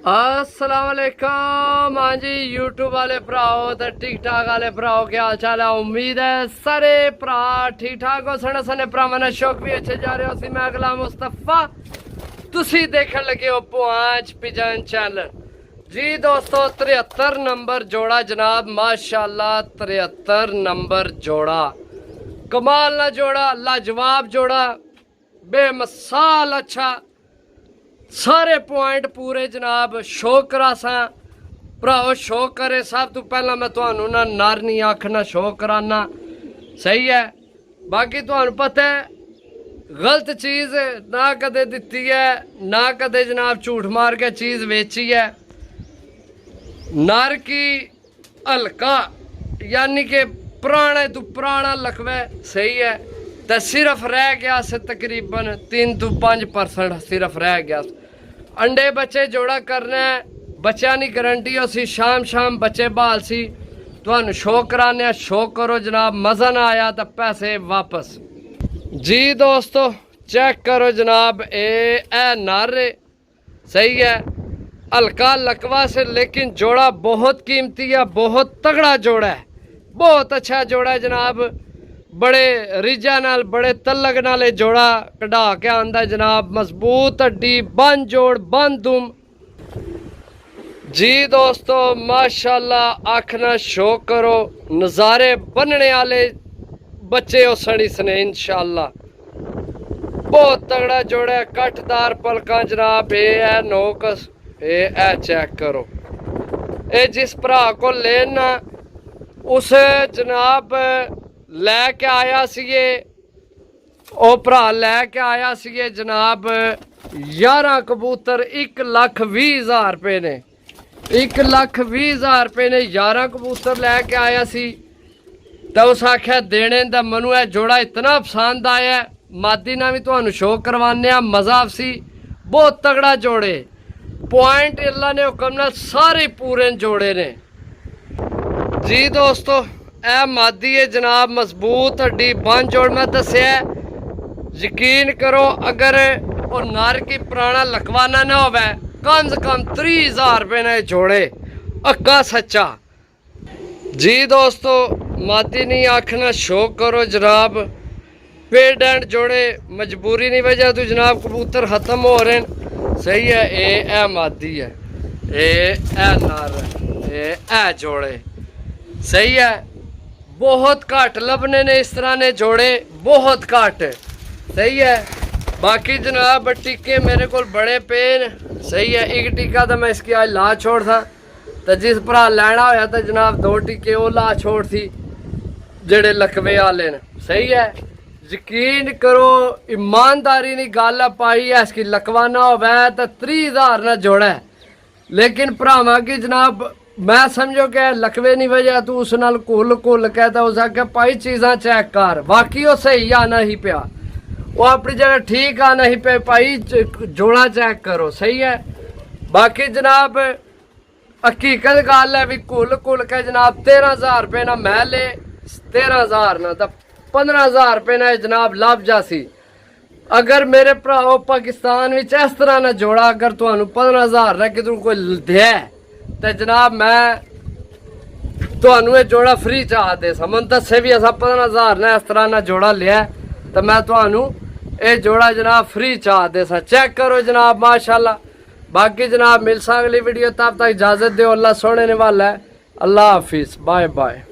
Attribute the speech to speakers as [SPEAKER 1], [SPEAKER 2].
[SPEAKER 1] अस्सलाम वालेकुम। हाँ जी यूट्यूब वाले भराओ तो ठीक ठाक वाले भराओ क्या हाल चाल है। उम्मीद है सारे भरा ठीक ठाक हो। सने सने भरावां ने शौक भी अच्छे जा रहे हो। सी मैं गुलाम मुस्तफा तुसी देखने लगे हो पुआंच पिजन चैनल जी। दोस्तों 73 नंबर जोड़ा जनाब, माशाल्लाह 73 नंबर जोड़ा, कमाल ना जोड़ा, लाजवाब जोड़ा, बेमिसाल अच्छा, सारे पॉइंट पूरे जनाब। शौक करासा भराओ, शौक करे। सब तो पहला मैं तुहानू ना नर नहीं आखना, शौक कराना सही है। बाकी तुहानू पता है गलत चीज़ ना कदे दिती है, ना कदे जनाब झूठ मार के चीज़ बेची है। नर की हल्का यानी कि पुराने तो पुराना लखवा सही है। तो सिर्फ रह गया से तकरीबन 3 to 5% सिर्फ रह गया। अंडे बच्चे जोड़ा करना है, बच्चा नहीं गारंटी हो सी। शाम शाम बच्चे बहाल सी, तुहानू शौक कराने, शौक करो जनाब। मज़ा ना आया तो पैसे वापस जी। दोस्तों चेक करो जनाब, ए नर सही है, हल्का लकवा से, लेकिन जोड़ा बहुत कीमती है, बहुत तगड़ा जोड़ा है, बहुत अच्छा जोड़ा है जनाब। बड़े रिजा नाल बड़े तलग नाले जोड़ा कढ़ा के आंदा जनाब। मजबूत हड्डी, बन जोड़, बन दुम जी। दोस्तों माशाल्लाह आखना शौक करो। नज़ारे बनने वाले बच्चे हो सड़ी सने इंशाल्लाह। बहुत तगड़ा जोड़ा है, कटदार पलका जनाब। ये है नोकस, ये चेक करो। ये जिस भरा को लेना उस जनाब लैके आया सी, ओ भरा लैके आया सी जनाब 11 कबूतर 1,20,000 रुपये ने। 1,20,000 रुपये ने 11 कबूतर लैके आया सी। तो उस आख्या देने दा मनु है जोड़ा इतना पसंद आया, मादी ना भी तुहानू शो करवाने मज़ा आपसी। बहुत तगड़ा जोड़े, पॉइंट अल्लाह ने हुक्म नाल सारे पूरे जोड़े ने जी। दोस्तों ए मादी है जनाब, मजबूत हड्डी, बन जोड़। मैं दसिया यकीन करो, अगर वो नर की पुराना लखवाना ना हो कम से कम 30,000 रुपये ने जोड़े, अक्का सच्चा जी। दोस्तों मादी नहीं आखना, शौक करो जनाब। पेड एंड जोड़े, मजबूरी नहीं वजह तो जनाब कबूतर ख़त्म हो रहे हैं सही है। ए मादी है, ए नर, ए जोड़े सही है। बहुत घट लभने ने इस तरह ने जोड़े, बहुत घट सही है। बाकी जनाब टीके मेरे को बड़े पेन सही है। एक टीका तो मैं इसकी आज ला छोड़ था, तो जिस भरा लैना होया तो जनाब 2 टीके वो ला छोड़ थी जेड़े लकवे वाले ने सही है। यकीन करो ईमानदारी नहीं गल पाई है। इसकी लकवाना हो तो 30,000 ना जोड़ा है, लेकिन भरावां की जनाब मैं समझो कि लकवे नहीं वजह तू उस नाल घुल घुल कहता उस आख्या भाई चीज़ां चेक कर। बाकी वो सही आना ही पिया, वो अपनी जगह ठीक आना ही पे भाई, जोड़ा चेक करो सही है। बाकी जनाब हकीकत गल है भी घुल घुल के जनाब 13,000 रुपये ना मैं ले, 13,000 ना तो 15,000 रुपये ना जनाब लभ जासी। अगर मेरे भराओ पाकिस्तान में इस तरह ना जोड़ा अगर तुहानू 15,000 ना किधरों कोई दे तो जनाब मैं तुहानू ये जोड़ा फ्री चाह दे समन दसे भी असा 15,000 ने इस तरह ना जोड़ा लिया तो मैं तुहानू ये जोड़ा जनाब फ्री चाह दे सा। चेक करो जनाब माशाल्लाह। बाकी जनाब मिल सा अगली वीडियो, तब तक इजाज़त दो। अल्लाह सोने ने वाला है। अल्लाह हाफिज़, बाय बाय।